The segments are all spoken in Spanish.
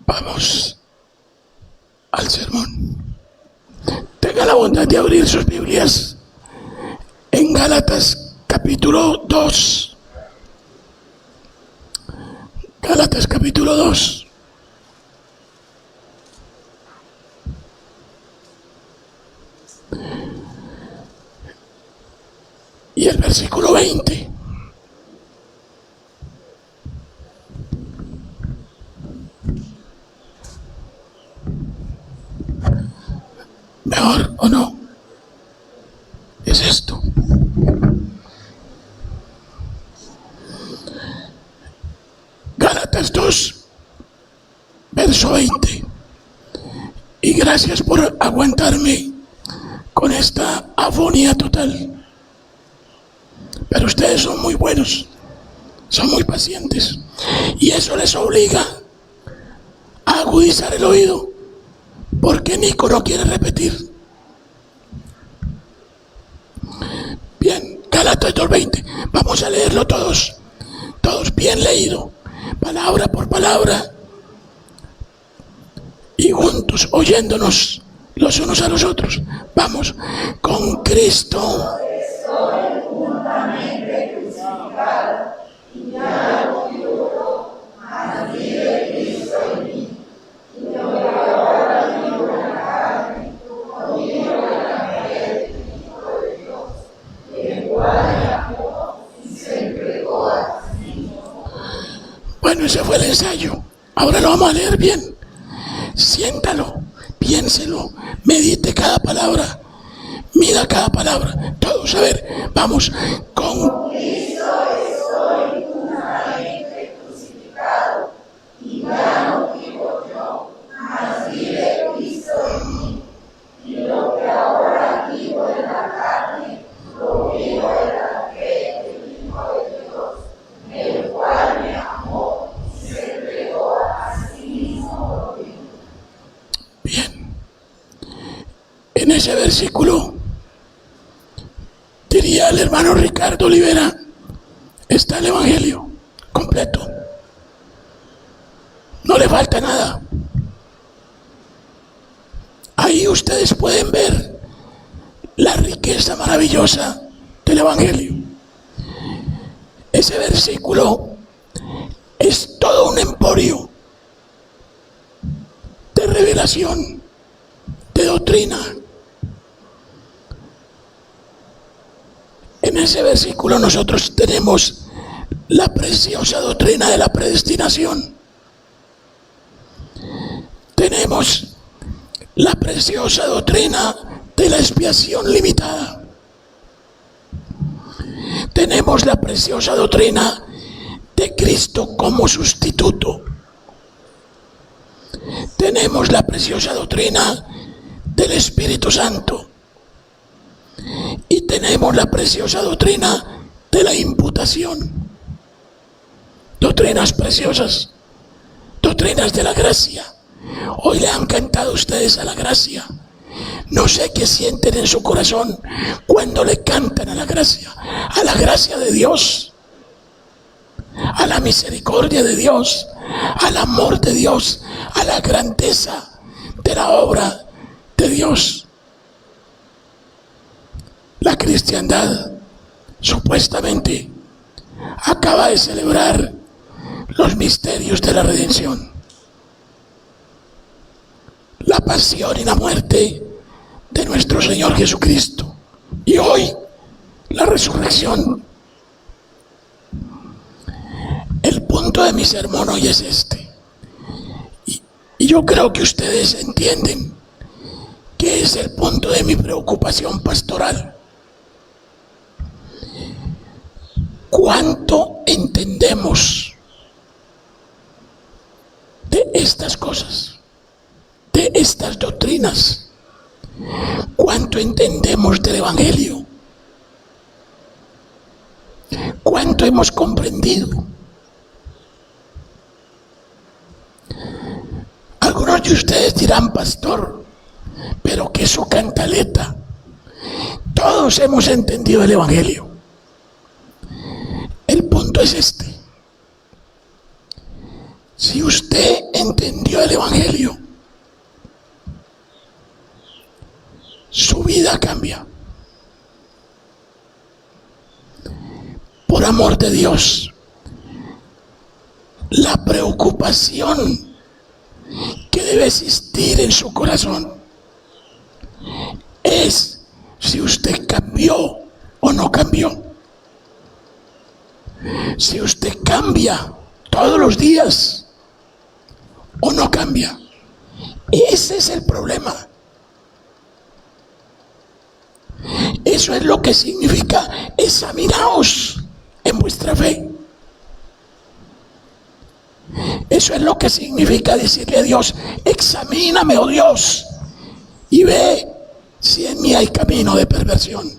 Vamos al sermón. Tenga la bondad de abrir sus Biblias en Gálatas capítulo 2. Gálatas capítulo 2. Y el versículo 20. ¿Mejor o no? Es esto. Gálatas 2, verso 20. Y gracias por aguantarme con esta afonía total. Pero ustedes son muy buenos, son muy pacientes, y eso les obliga a agudizar el oído, porque Nico no quiere repetir. Bien, Gálatas 2:20, vamos a leerlo todos bien leído, palabra por palabra, y juntos oyéndonos los unos a los otros. Vamos, con Cristo y ya no vivo yo, mas vive Cristo en mí. Y yo ahora vivo en la carne, no vivo en la fe del Hijo de Dios, el cual me amó y se entregó a sí mismo. Bueno, ese fue el ensayo. Ahora lo vamos a leer bien. Siéntalo, piénselo, medite cada palabra, mira cada palabra. Todos, a ver, vamos con Cristo. Ya no vivo yo, mas vive Cristo en mí. Y lo que ahora vivo en la carne, lo vivo en la fe del Hijo de Dios, el cual me amó y se entregó a sí mismo por mí. Bien. En ese versículo, diría el hermano Ricardo Olivera, está el Evangelio completo. No le falta nada. Ahí ustedes pueden ver la riqueza maravillosa del Evangelio. Ese versículo es todo un emporio de revelación, de doctrina. En ese versículo nosotros tenemos la preciosa doctrina de la predestinación. Tenemos la preciosa doctrina de la expiación limitada. Tenemos la preciosa doctrina de Cristo como sustituto. Tenemos la preciosa doctrina del Espíritu Santo. Y tenemos la preciosa doctrina de la imputación. Doctrinas preciosas, doctrinas de la gracia. Hoy le han cantado ustedes a la gracia. No sé qué sienten en su corazón cuando le cantan a la gracia de Dios, a la misericordia de Dios, al amor de Dios, a la grandeza de la obra de Dios. La cristiandad supuestamente acaba de celebrar los misterios de la redención, la pasión y la muerte de nuestro Señor Jesucristo, y hoy la resurrección. El punto de mi sermón hoy es este, y yo creo que ustedes entienden que es el punto de mi preocupación pastoral. ¿Cuánto entendemos de estas cosas, de estas doctrinas? ¿Cuánto entendemos del Evangelio? ¿Cuánto hemos comprendido? Algunos de ustedes dirán, pastor, pero que su cantaleta. Todos hemos entendido el Evangelio. El punto es este. Si usted entendió el Evangelio, su vida cambia. Por amor de Dios, la preocupación que debe existir en su corazón es si usted cambió o no cambió. Si usted cambia todos los días o no cambia. Ese es el problema. Eso es lo que significa examinaos en vuestra fe. Eso es lo que significa decirle a Dios: examíname, oh Dios, y ve si en mí hay camino de perversión.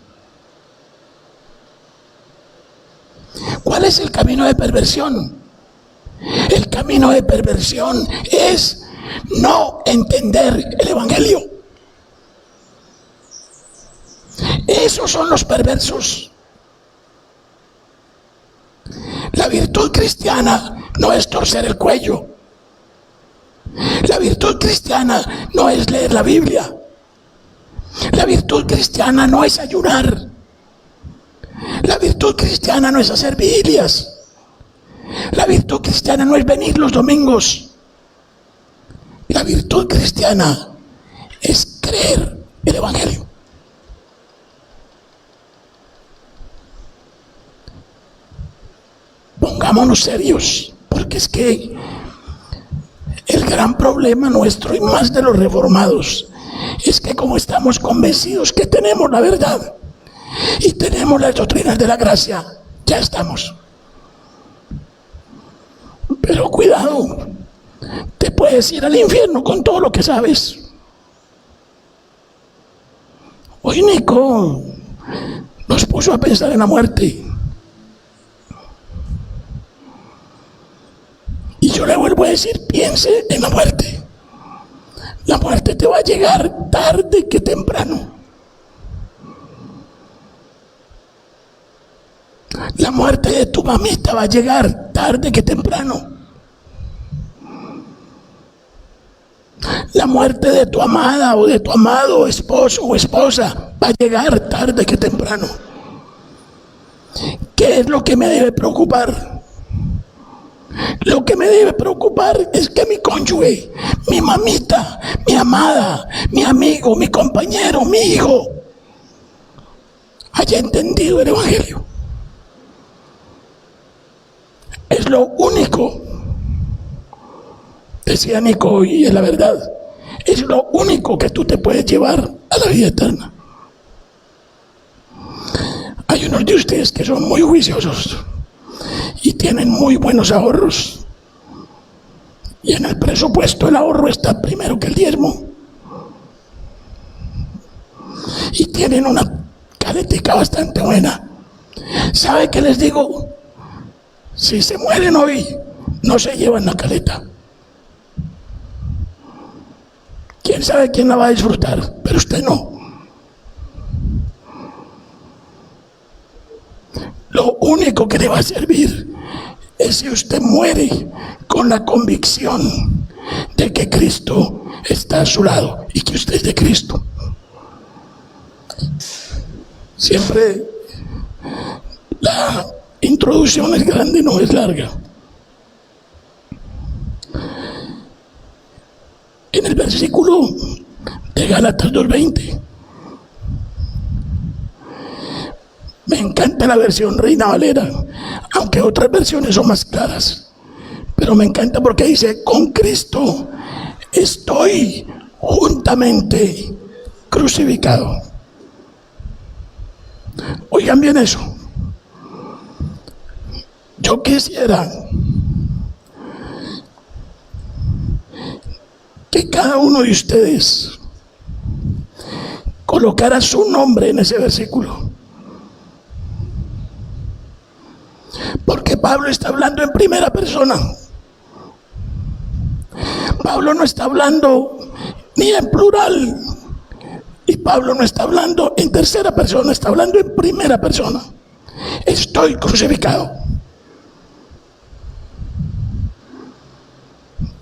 ¿Cuál es el camino de perversión? El camino de perversión es no entender el Evangelio. Esos son los perversos. La virtud cristiana no es torcer el cuello. La virtud cristiana no es leer la Biblia. La virtud cristiana no es ayunar. La virtud cristiana no es hacer vigilias. La virtud cristiana no es venir los domingos. La virtud cristiana es creer el Evangelio. Pongámonos serios, porque es que el gran problema nuestro, y más de los reformados, es que como estamos convencidos que tenemos la verdad y tenemos las doctrinas de la gracia, ya estamos. Pero cuidado, te puedes ir al infierno con todo lo que sabes. Hoy Nico nos puso a pensar en la muerte. Y yo le vuelvo a decir, piense en la muerte. La muerte te va a llegar tarde que temprano. La muerte de tu mamita va a llegar tarde que temprano. La muerte de tu amada o de tu amado esposo o esposa va a llegar tarde que temprano. ¿Qué es lo que me debe preocupar? Lo que me debe preocupar es que mi cónyuge, mi mamita, mi amada, mi amigo, mi compañero, mi hijo haya entendido el Evangelio. Es lo único, decía Nico, y es la verdad, es lo único que tú te puedes llevar a la vida eterna. Hay unos de ustedes que son muy juiciosos y tienen muy buenos ahorros, y en el presupuesto el ahorro está primero que el diezmo, y tienen una caletica bastante buena. ¿Sabe qué les digo? Si se mueren hoy, no se llevan la caleta. ¿Quién sabe quién la va a disfrutar? Pero usted no. Lo único que le va a servir es si usted muere con la convicción de que Cristo está a su lado y que usted es de Cristo. Siempre la introducción es grande, no es larga. En el versículo de Gálatas 2:20, me encanta la versión Reina Valera, aunque otras versiones son más claras, pero me encanta porque dice: con Cristo estoy juntamente crucificado. Oigan bien eso. Yo quisiera que cada uno de ustedes colocara su nombre en ese versículo, porque Pablo está hablando en primera persona. Pablo no está hablando ni en plural, y Pablo no está hablando en tercera persona, está hablando en primera persona. Estoy crucificado.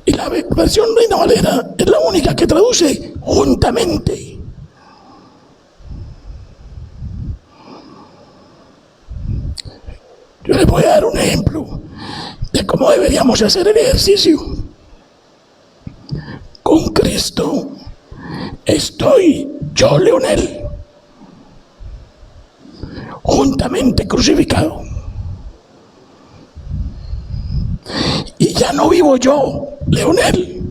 Y la versión Reina Valera es la única que traduce juntamente. Yo les voy a dar un ejemplo de cómo deberíamos hacer el ejercicio. Con Cristo estoy yo, Leonel, juntamente crucificado. Y ya no vivo yo, Leonel.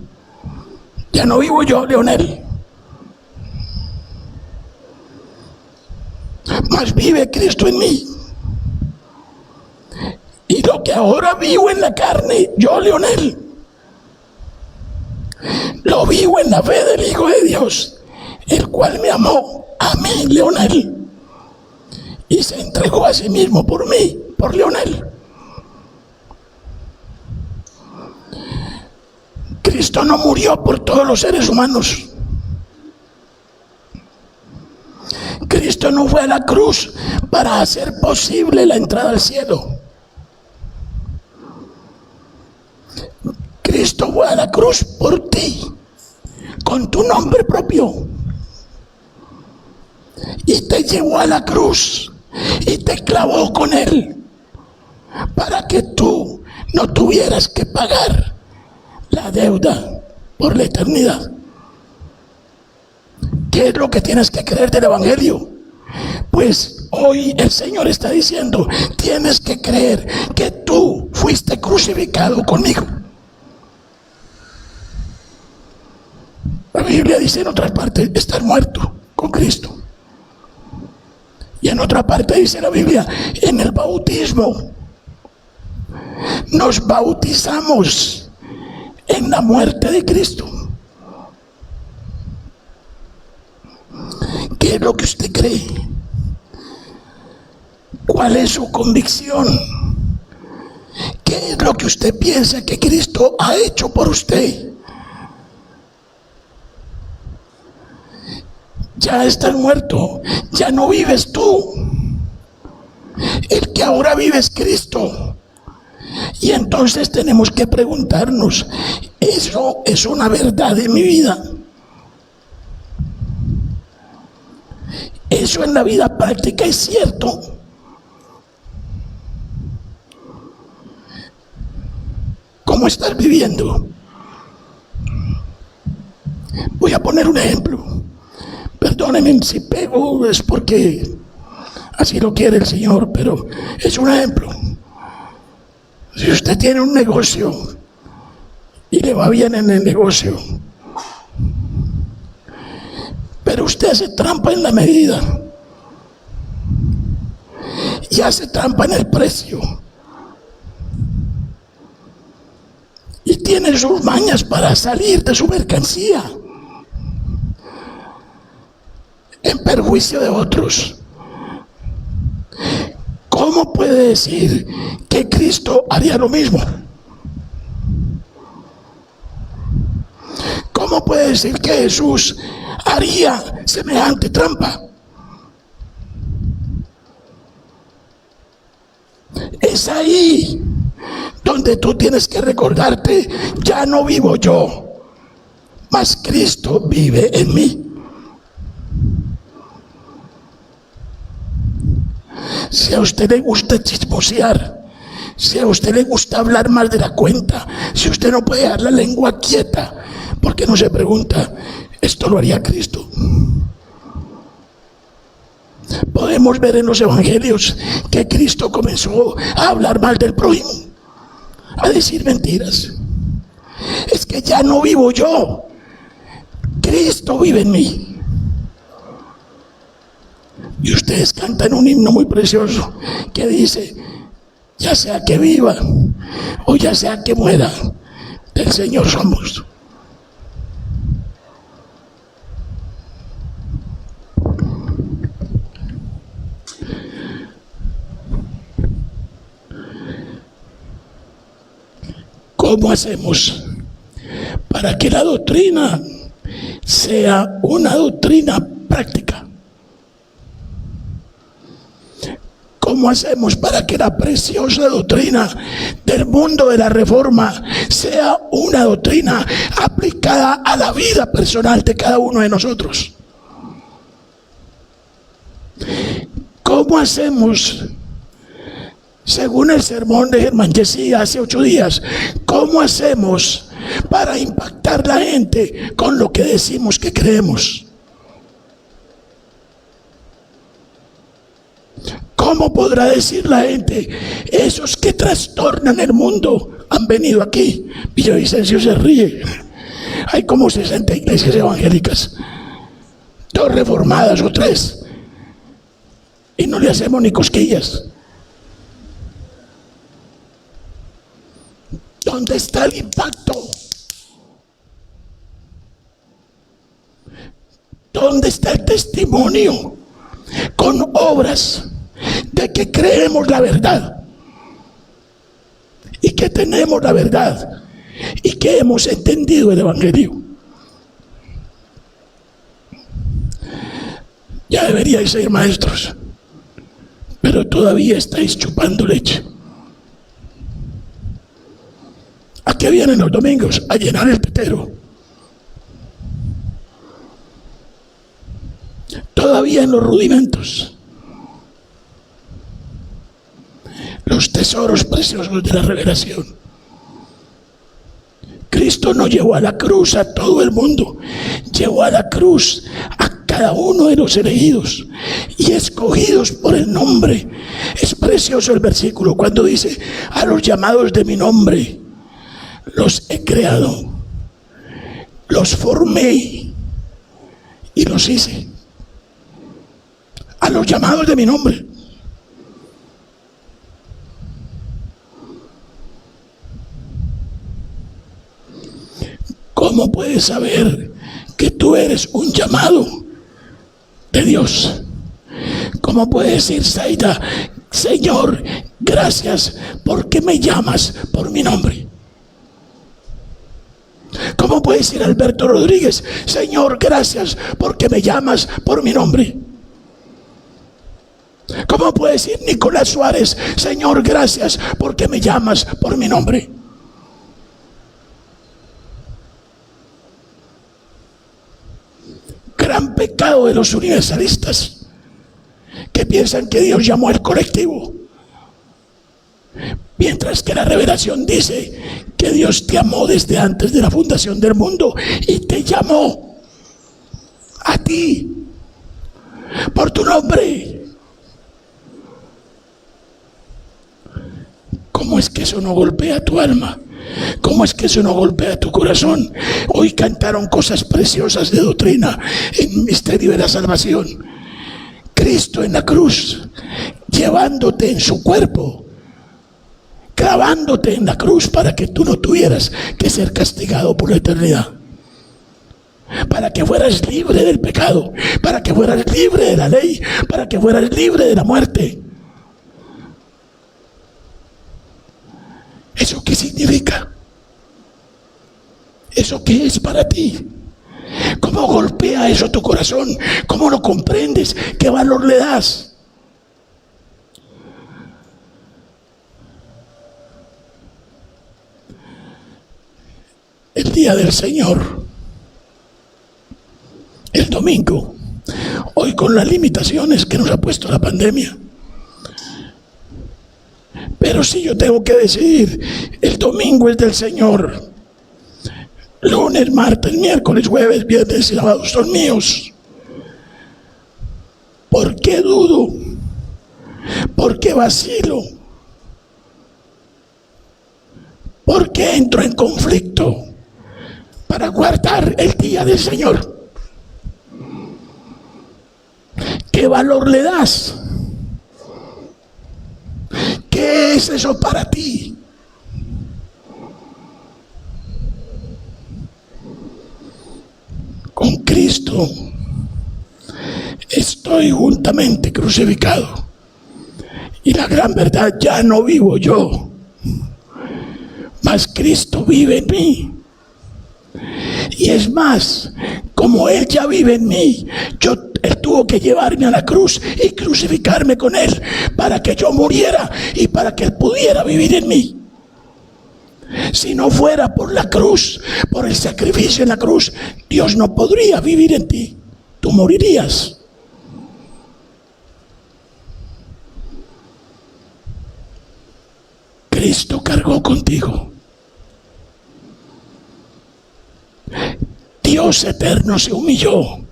Ya no vivo yo, Leonel. Mas vive Cristo en mí. Y lo que ahora vivo en la carne, yo, Leonel, lo vivo en la fe del Hijo de Dios, el cual me amó a mí, Leonel, y se entregó a sí mismo por mí, por Leonel. Cristo no murió por todos los seres humanos. Cristo no fue a la cruz para hacer posible la entrada al cielo. Cristo fue a la cruz por ti, con tu nombre propio, y te llevó a la cruz y te clavó con él para que tú no tuvieras que pagar la deuda por la eternidad. ¿Qué es lo que tienes que creer del Evangelio? Pues hoy el Señor está diciendo, tienes que creer que tú fuiste crucificado conmigo. La Biblia dice en otra parte, estás muerto con Cristo. Y en otra parte dice la Biblia, en el bautismo nos bautizamos en la muerte de Cristo. ¿Qué es lo que usted cree? ¿Cuál es su convicción? ¿Qué es lo que usted piensa que Cristo ha hecho por usted? Ya estás muerto, ya no vives tú. El que ahora vive es Cristo. Y entonces tenemos que preguntarnos, ¿eso es una verdad en mi vida? ¿Eso en la vida práctica es cierto? ¿Cómo estás viviendo? Voy a poner un ejemplo. Perdónenme si pego, es porque así lo quiere el Señor, pero es un ejemplo. Si usted tiene un negocio y le va bien en el negocio, pero usted hace trampa en la medida y hace trampa en el precio y tiene sus mañas para salir de su mercancía en perjuicio de otros, ¿cómo puede decir que Cristo haría lo mismo? ¿Cómo puede decir que Jesús haría semejante trampa? Es ahí donde tú tienes que recordarte, ya no vivo yo, mas Cristo vive en mí. Si a usted le gusta chismosear, si a usted le gusta hablar mal de la cuenta, si usted no puede dejar la lengua quieta, ¿por qué no se pregunta, esto lo haría Cristo? Podemos ver en los evangelios que Cristo comenzó a hablar mal del prójimo, a decir mentiras. Es que ya no vivo yo, Cristo vive en mí. Y ustedes cantan un himno muy precioso que dice, ya sea que viva o ya sea que muera, del Señor somos. ¿Cómo hacemos para que la doctrina sea una doctrina práctica? ¿Cómo hacemos para que la preciosa doctrina del mundo de la Reforma sea una doctrina aplicada a la vida personal de cada uno de nosotros? ¿Cómo hacemos, según el sermón de Germán Jessé hace 8 días, cómo hacemos para impactar la gente con lo que decimos que creemos? ¿Cómo podrá decir la gente, esos que trastornan el mundo han venido aquí? Villavicencio se ríe. Hay como 60 iglesias evangélicas, 2 reformadas o 3, y no le hacemos ni cosquillas. ¿Dónde está el impacto? ¿Dónde está el testimonio con obras de que creemos la verdad y que tenemos la verdad y que hemos entendido el evangelio? Ya deberíais ser maestros, pero todavía estáis chupando leche. ¿A qué vienen los domingos? A llenar el tetero. Todavía en los rudimentos. Los tesoros preciosos de la revelación. Cristo no llevó a la cruz a todo el mundo, llevó a la cruz a cada uno de los elegidos y escogidos por el nombre. Es precioso el versículo cuando dice, a los llamados de mi nombre los he creado, los formé y los hice. A los llamados de mi nombre. ¿Cómo puedes saber que tú eres un llamado de Dios? ¿Cómo puedes decir, Zaida, Señor, gracias porque me llamas por mi nombre? ¿Cómo puede decir Alberto Rodríguez, Señor, gracias porque me llamas por mi nombre? ¿Cómo puede decir Nicolás Suárez, Señor, gracias porque me llamas por mi nombre? Gran pecado de los universalistas, que piensan que Dios llamó al colectivo, mientras que la revelación dice que Dios te amó desde antes de la fundación del mundo y te llamó a ti por tu nombre. ¿Cómo es que eso no golpea tu alma? ¿Cómo es que eso no golpea tu corazón? Hoy cantaron cosas preciosas de doctrina en misterio de la salvación. Cristo en la cruz, llevándote en su cuerpo, clavándote en la cruz para que tú no tuvieras que ser castigado por la eternidad, para que fueras libre del pecado, para que fueras libre de la ley, para que fueras libre de la muerte. ¿Eso qué significa? ¿Eso qué es para ti? ¿Cómo golpea eso tu corazón? ¿Cómo lo comprendes? ¿Qué valor le das? El día del Señor, el domingo, hoy con las limitaciones que nos ha puesto la pandemia. Pero si yo tengo que decidir, el domingo es del Señor. Lunes, martes, miércoles, jueves, viernes y sábados son míos. ¿Por qué dudo? ¿Por qué vacilo? ¿Por qué entro en conflicto para guardar el día del Señor? ¿Qué valor le das? ¿Qué es eso para ti? Con Cristo estoy juntamente crucificado. Y la gran verdad, ya no vivo yo, mas Cristo vive en mí. Y es más, como Él ya vive en mí, Él tuvo tuvo que llevarme a la cruz y crucificarme con Él para que yo muriera y para que Él pudiera vivir en mí. Si no fuera por la cruz, por el sacrificio en la cruz, Dios no podría vivir en ti. Tú morirías. Cristo cargó contigo. Dios eterno se humilló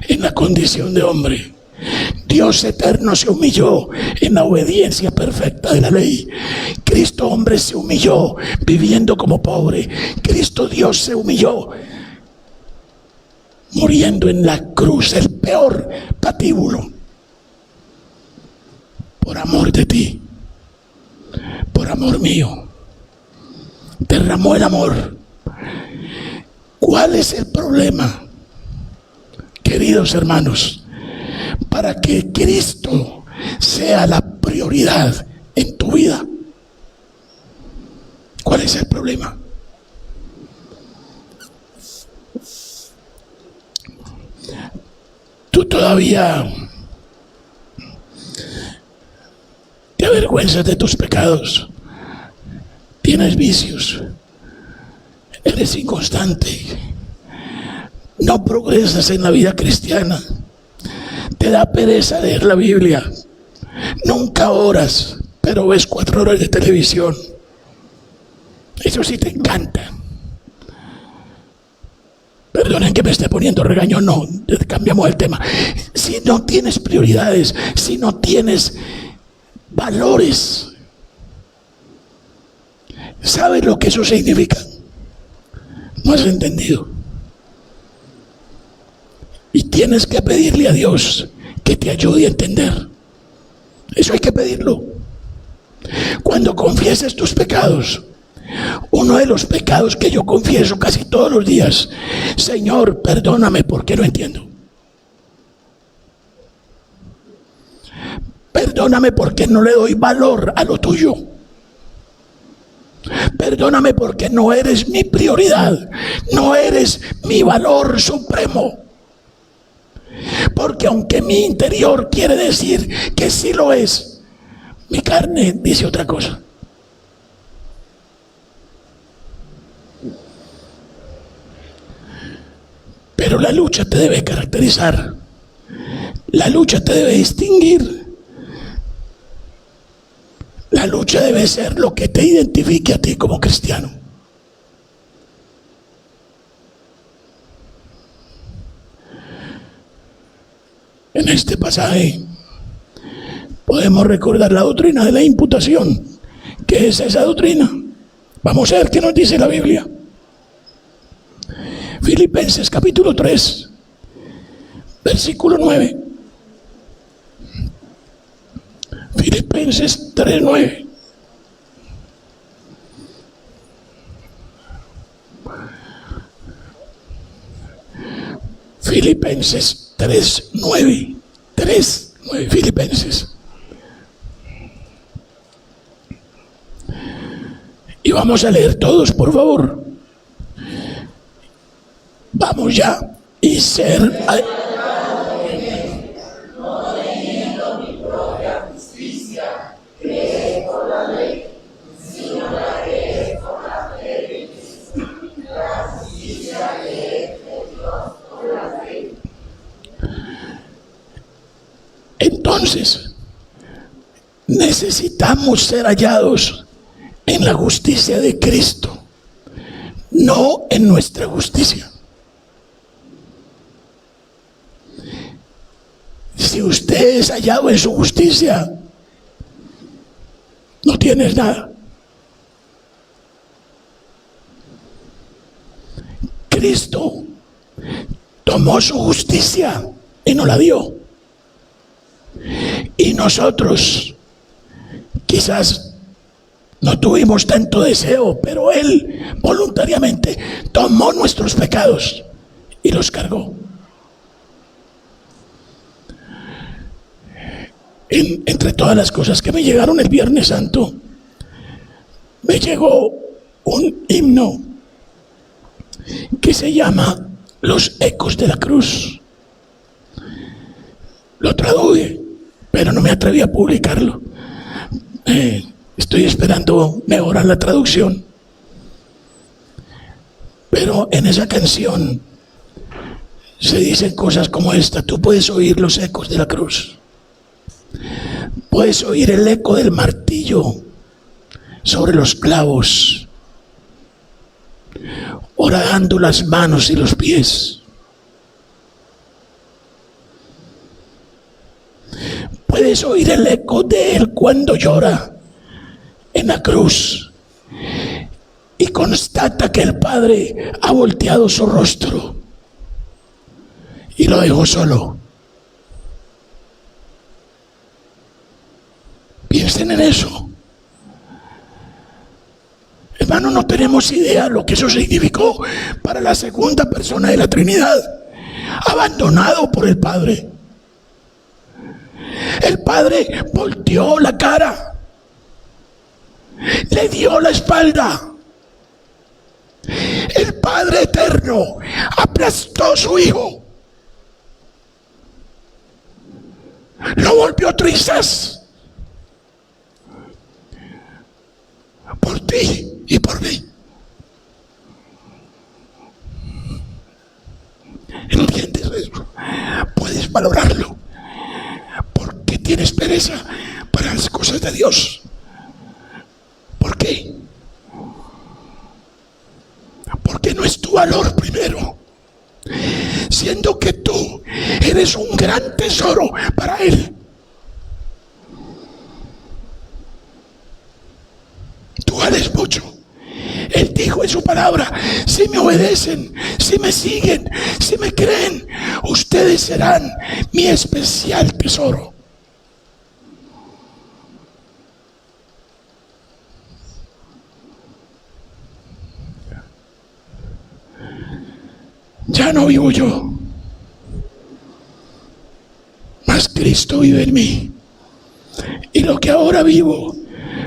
en la condición de hombre. Dios eterno se humilló en la obediencia perfecta de la ley. Cristo hombre se humilló viviendo como pobre. Cristo Dios se humilló muriendo en la cruz, el peor patíbulo, por amor de ti, por amor mío. Derramó el amor. ¿Cuál es el problema, queridos hermanos? Para que Cristo sea la prioridad en tu vida. ¿Cuál es el problema? Tú todavía te avergüenzas de tus pecados, tienes vicios, eres inconstante, no progresas en la vida cristiana, te da pereza leer la Biblia, nunca oras, pero ves 4 horas de televisión. Eso sí te encanta. Perdonen que me esté poniendo regaño, no, cambiamos el tema. Si no tienes prioridades, si no tienes valores, ¿sabes lo que eso significa? No has entendido. Y tienes que pedirle a Dios que te ayude a entender. Eso hay que pedirlo. Cuando confieses tus pecados, uno de los pecados que yo confieso casi todos los días: Señor, perdóname porque no entiendo. Perdóname porque no le doy valor a lo tuyo. Perdóname porque no eres mi prioridad, no eres mi valor supremo. Porque aunque mi interior quiere decir que sí lo es, mi carne dice otra cosa. Pero la lucha te debe caracterizar. La lucha te debe distinguir. La lucha debe ser lo que te identifique a ti como cristiano. En este pasaje podemos recordar la doctrina de la imputación. ¿Qué es esa doctrina? Vamos a ver qué nos dice la Biblia. Filipenses capítulo 3, versículo 9. Filipenses 3, 9. Filipenses 3, 9. 3, 9, Filipenses. Y vamos a leer todos, por favor. Vamos ya. Y ser... Entonces, necesitamos ser hallados en la justicia de Cristo, no en nuestra justicia. Si usted es hallado en su justicia, no tienes nada. Cristo tomó su justicia y nos la dio. Y nosotros quizás no tuvimos tanto deseo, pero Él voluntariamente tomó nuestros pecados y los cargó. Entre todas las cosas que me llegaron el Viernes Santo, me llegó un himno que se llama Los Ecos de la Cruz. Lo traduje, pero no me atreví a publicarlo. Estoy esperando mejorar la traducción. Pero en esa canción se dicen cosas como esta. Tú puedes oír los ecos de la cruz. Puedes oír el eco del martillo sobre los clavos, horadando las manos y los pies. Puedes oír el eco de él cuando llora en la cruz y constata que el Padre ha volteado su rostro y lo dejó solo. Piensen en eso. Hermano, no tenemos idea lo que eso significó para la segunda persona de la Trinidad, abandonado por el Padre. El Padre volteó la cara, le dio la espalda. El Padre eterno aplastó a su Hijo, lo volvió trizas por ti y por mí. ¿Entiendes eso? Puedes valorarlo. ¿Por qué tienes pereza para las cosas de Dios? ¿Por qué? Porque no es tu valor primero, siendo que tú eres un gran tesoro para Él. Tú vales mucho. Él dijo en su palabra: si me obedecen, si me siguen, si me creen, ustedes serán mi especial tesoro. Ya no vivo yo, mas Cristo vive en mí. Y lo que ahora vivo,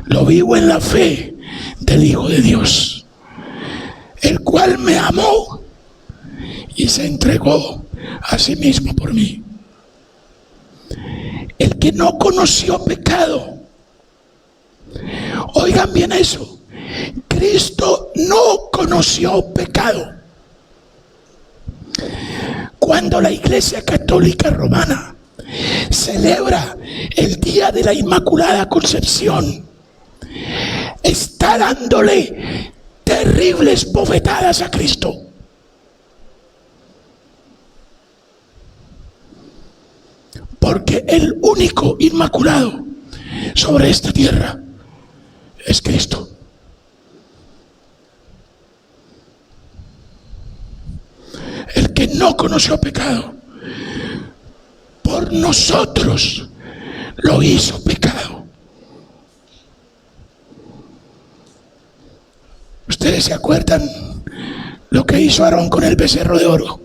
lo vivo en la fe del Hijo de Dios, el cual me amó y se entregó a sí mismo por mí. El que no conoció pecado, oigan bien eso, Cristo no conoció pecado. Cuando la Iglesia Católica Romana celebra el Día de la Inmaculada Concepción, está dándole terribles bofetadas a Cristo. Porque el único inmaculado sobre esta tierra es Cristo. El que no conoció pecado, por nosotros lo hizo pecado. ¿Ustedes se acuerdan lo que hizo Aarón con el becerro de oro?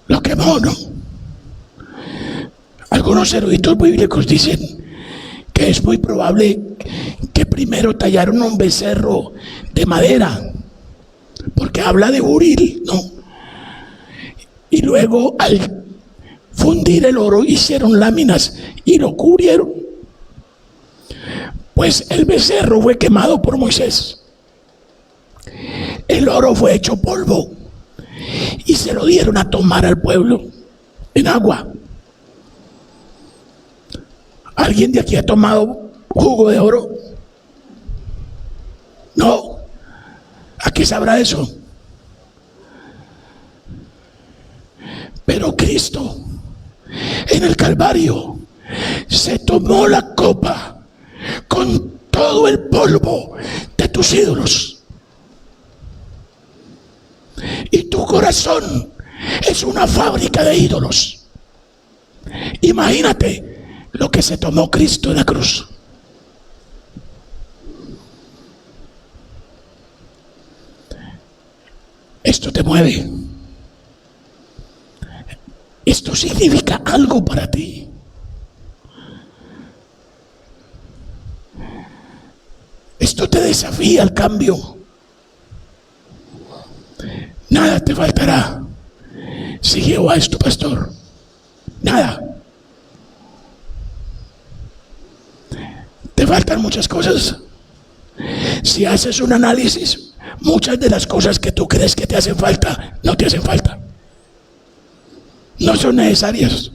Lo quemó, ¿no? Algunos eruditos bíblicos dicen que es muy probable que primero tallaron un becerro de madera, porque habla de buril, ¿no? Y luego al fundir el oro hicieron láminas y lo cubrieron. Pues el becerro fue quemado por Moisés. El oro fue hecho polvo y se lo dieron a tomar al pueblo en agua. ¿Alguien de aquí ha tomado jugo de oro? No. ¿A qué sabrá eso? Pero Cristo en el Calvario se tomó la copa con todo el polvo de tus ídolos. Y tu corazón es una fábrica de ídolos. Imagínate lo que se tomó Cristo en la cruz. Esto te mueve. Esto significa algo para ti. Esto te desafía al cambio. Nada te faltará si Jehová es tu pastor? Nada. Te faltan muchas cosas. Si haces un análisis, muchas de las cosas que tú crees que te hacen falta, no te hacen falta. No son necesarias.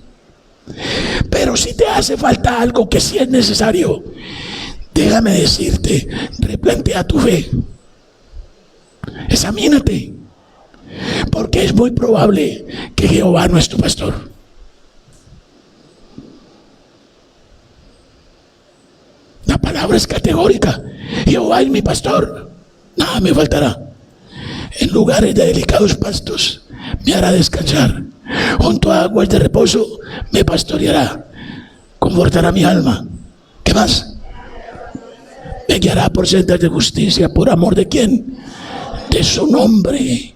Pero si te hace falta algo que sí es necesario, déjame decirte, replantea tu fe. Examínate. Porque es muy probable que Jehová no es tu pastor. La palabra es categórica. Jehová es mi pastor, nada me faltará. En lugares de delicados pastos me hará descansar. Junto a aguas de reposo me pastoreará. Confortará mi alma. ¿Qué más? Me guiará por sendas de justicia. ¿Por amor de quién? De su nombre.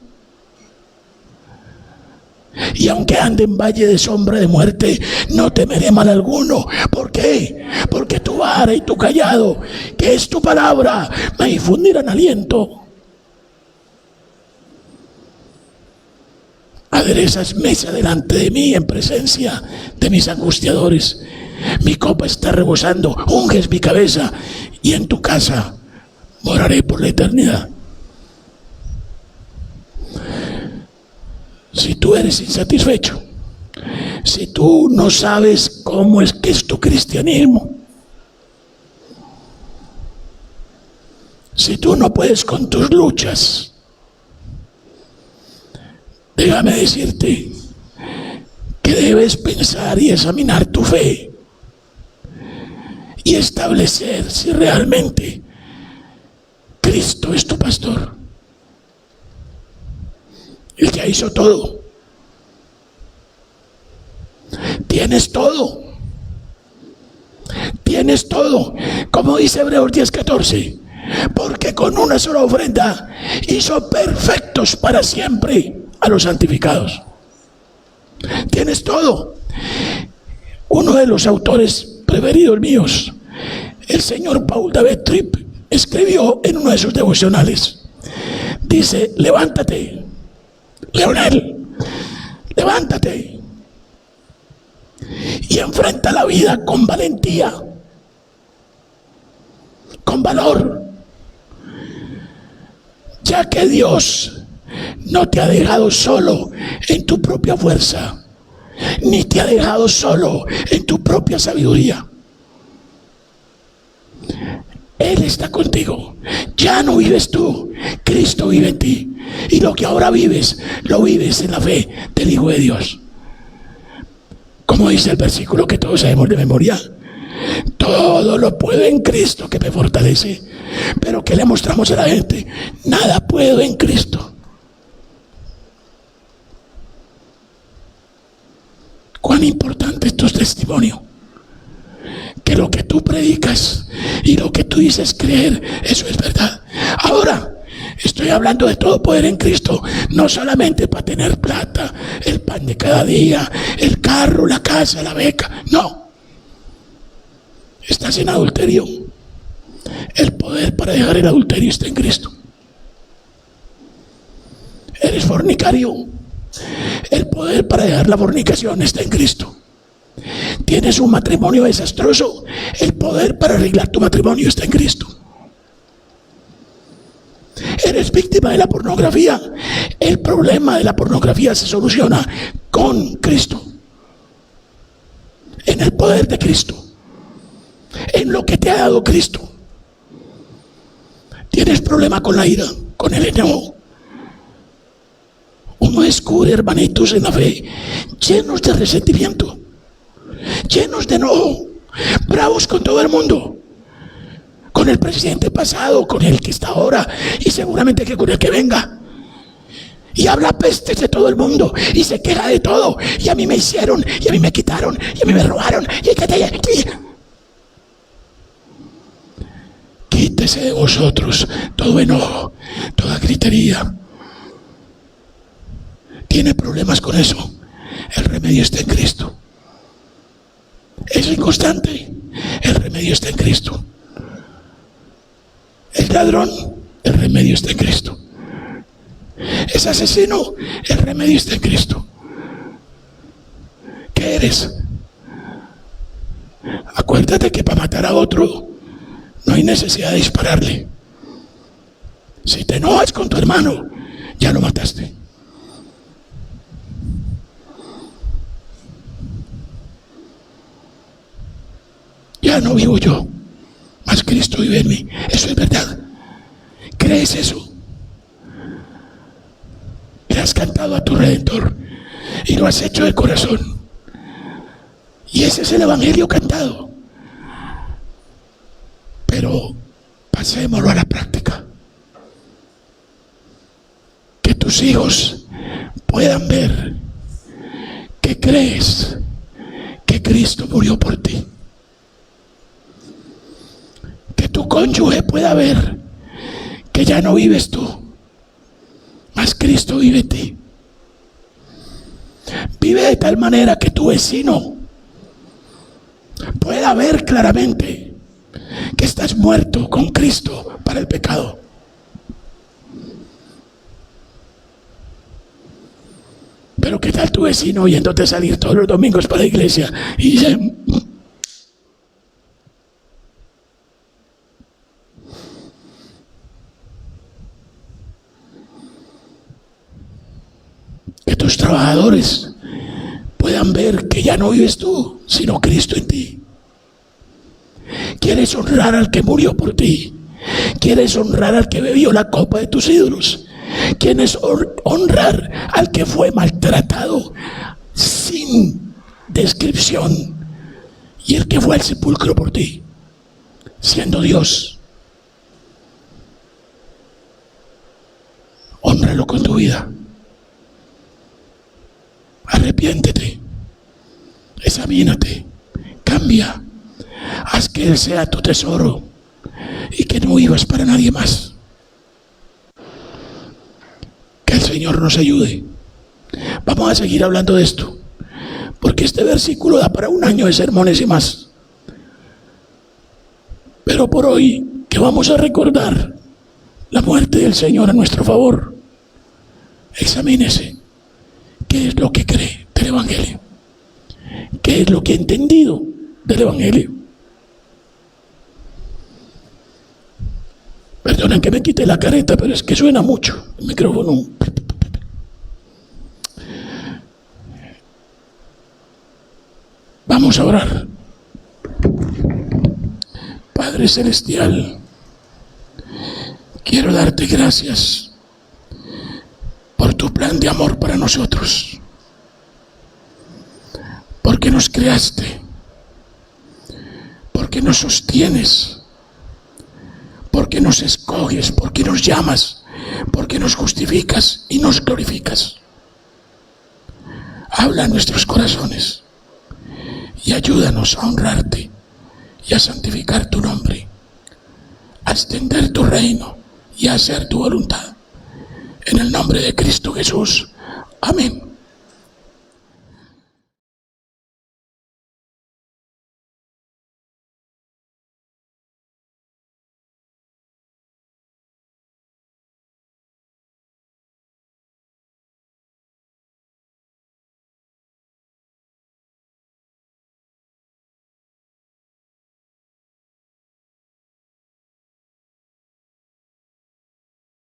Y aunque ande en valle de sombra de muerte, no temeré mal alguno. ¿Por qué? Porque tu vara y tu cayado, que es tu palabra, me infundirán aliento. Aderezas mesa delante de mí en presencia de mis angustiadores. Mi copa está rebosando, unges mi cabeza, y en tu casa moraré por la eternidad. Si tú eres insatisfecho, si tú no sabes cómo es que es tu cristianismo, si tú no puedes con tus luchas, déjame decirte que debes pensar y examinar tu fe y establecer si realmente Cristo es tu pastor. Él ya hizo todo. Tienes todo. Tienes todo. Como dice Hebreos 10:14. Porque con una sola ofrenda hizo perfectos para siempre a los santificados. Tienes todo. Uno de los autores preferidos míos, el señor Paul David Tripp, escribió en uno de sus devocionales. Dice: levántate, Leonel, levántate y enfrenta la vida con valentía, con valor, ya que Dios no te ha dejado solo en tu propia fuerza, ni te ha dejado solo en tu propia sabiduría. Él está contigo. Ya no vives tú, Cristo vive en ti. Y lo que ahora vives, lo vives en la fe del Hijo de Dios. Como dice el versículo que todos sabemos de memoria: todo lo puedo en Cristo que me fortalece. Pero ¿qué le mostramos a la gente? Nada puedo en Cristo. Cuán importante es tu testimonio. Que lo que tú predicas y lo que tú dices creer, eso es verdad. Ahora, estoy hablando de todo poder en Cristo, no solamente para tener plata, el pan de cada día, el carro, la casa, la beca. No. Estás en adulterio. El poder para dejar el adulterio está en Cristo. Eres fornicario. El poder para dejar la fornicación está en Cristo. Tienes un matrimonio desastroso. El poder para arreglar tu matrimonio está en Cristo. Eres víctima de la pornografía. El problema de la pornografía se soluciona con Cristo, en el poder de Cristo, en lo que te ha dado Cristo. Tienes problema con la ira, con el enojo. Uno descubre hermanitos en la fe llenos de resentimiento, llenos de enojo, bravos con todo el mundo, con el presidente pasado, con el que está ahora y seguramente que con el que venga, y habla pestes de todo el mundo y se queja de todo. Y a mí me hicieron, y a mí me quitaron, y a mí me robaron, quítese de vosotros todo enojo, toda gritería. Tiene problemas con eso, el remedio está en Cristo. Es inconstante, el remedio está en Cristo. Es ladrón, el remedio está en Cristo. Es asesino, el remedio está en Cristo. eres. Acuérdate que para matar a otro no hay necesidad de dispararle. Si te enojas con tu hermano, ya lo mataste. Ya no vivo yo, mas Cristo vive en mí. Eso es verdad. ¿Crees eso? Le has cantado a tu Redentor y lo has hecho de corazón. Y ese es el evangelio cantado. Pero pasémoslo a la práctica. Que tus hijos puedan ver que crees que Cristo murió por ti. Que tu cónyuge pueda ver que ya no vives tú, mas Cristo vive en ti. Vive de tal manera que tu vecino pueda ver claramente que estás muerto con Cristo para el pecado. Pero ¿qué tal tu vecino oyéndote salir todos los domingos para la iglesia y dice: que tus trabajadores puedan ver que ya no vives tú, sino Cristo en ti? ¿Quieres honrar al que murió por ti? ¿Quieres honrar al que bebió la copa de tus ídolos? ¿Quieres honrar al que fue maltratado sin descripción y el que fue al sepulcro por ti, siendo Dios? Hónralo con tu vida. Arrepiéntete, examínate, cambia, haz que Él sea tu tesoro y que no vivas para nadie más. Que el Señor nos ayude. Vamos a seguir hablando de esto, porque este versículo da para un año de sermones y más. Pero por hoy, que vamos a recordar la muerte del Señor a nuestro favor, examínese. ¿Qué es lo que cree del Evangelio? ¿Qué es lo que ha entendido del Evangelio? Perdonen que me quite la careta, pero es que suena mucho el micrófono. Vamos a orar. Padre Celestial, quiero darte gracias por tu plan de amor para nosotros, porque nos creaste, porque nos sostienes, porque nos escoges, porque nos llamas, porque nos justificas y nos glorificas. Habla a nuestros corazones y ayúdanos a honrarte y a santificar tu nombre, a extender tu reino y a hacer tu voluntad. En el nombre de Cristo Jesús. Amén.